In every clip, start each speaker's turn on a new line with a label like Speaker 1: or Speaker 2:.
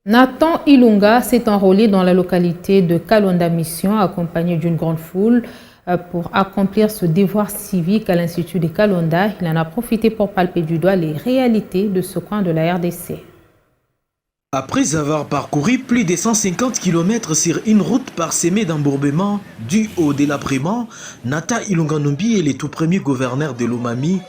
Speaker 1: Nathan Ilunga s'est enrôlé dans la localité de Kalonda Mission, accompagné d'une grande foule pour accomplir ce devoir civique à l'Institut de Kalonda. Il en a profité pour palper du doigt les réalités de ce coin de la RDC.
Speaker 2: Après avoir parcouru plus de 150 km sur une route parsemée d'embourbements du au délabrement, Nathan Ilunga Numbi est le tout premier gouverneur de l'Omami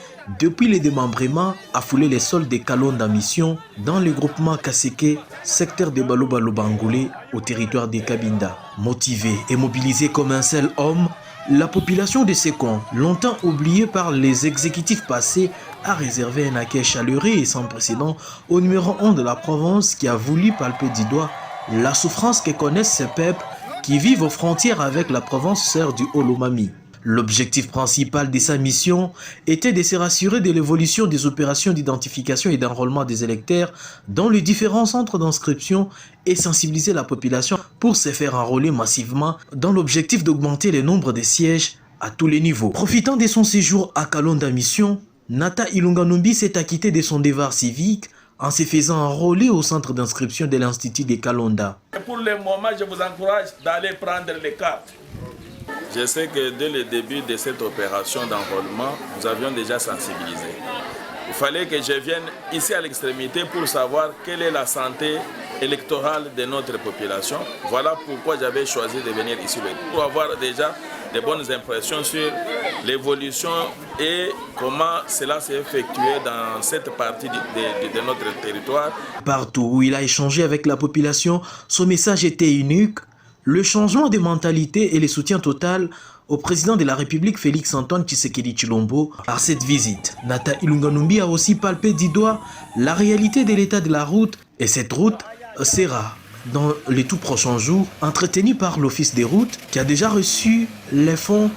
Speaker 2: depuis le démembrement a foulé les sols de Kalonda Mission dans le groupement Kaseke, secteur de Baloba-Lobangoulé au territoire de Kabinda. Motivé et mobilisé comme un seul homme, la population de ces coins, longtemps oubliée par les exécutifs passés, a réservé un accueil chaleureux et sans précédent au numéro 1 de la province qui a voulu palper du doigt la souffrance que connaissent ces peuples qui vivent aux frontières avec la province sœur du Haut-Lomami. L'objectif principal de sa mission était de se rassurer de l'évolution des opérations d'identification et d'enrôlement des électeurs dans les différents centres d'inscription et sensibiliser la population pour se faire enrôler massivement dans l'objectif d'augmenter le nombre de sièges à tous les niveaux. Profitant de son séjour à Kalonda Mission, Nathan Ilunga Numbi s'est acquitté de son devoir civique en se faisant enrôler au centre d'inscription de l'Institut de Kalonda.
Speaker 3: Pour le moment, je vous encourage d'aller prendre les cartes. Je sais que dès le début de cette opération d'enrôlement, nous avions déjà sensibilisé. Il fallait que je vienne ici à l'extrémité pour savoir quelle est la santé électorale de notre population. Voilà pourquoi j'avais choisi de venir ici, pour avoir déjà de bonnes impressions sur l'évolution et comment cela s'est effectué dans cette partie de notre territoire.
Speaker 2: Partout où il a échangé avec la population, son message était unique. Le changement de mentalité et le soutien total au président de la République Félix-Antoine Tshisekedi Tshilombo. Par cette visite, Nathan Ilunga Numbi a aussi palpé du doigt la réalité de l'état de la route et cette route sera dans les tout prochains jours entretenue par l'Office des routes qui a déjà reçu les fonds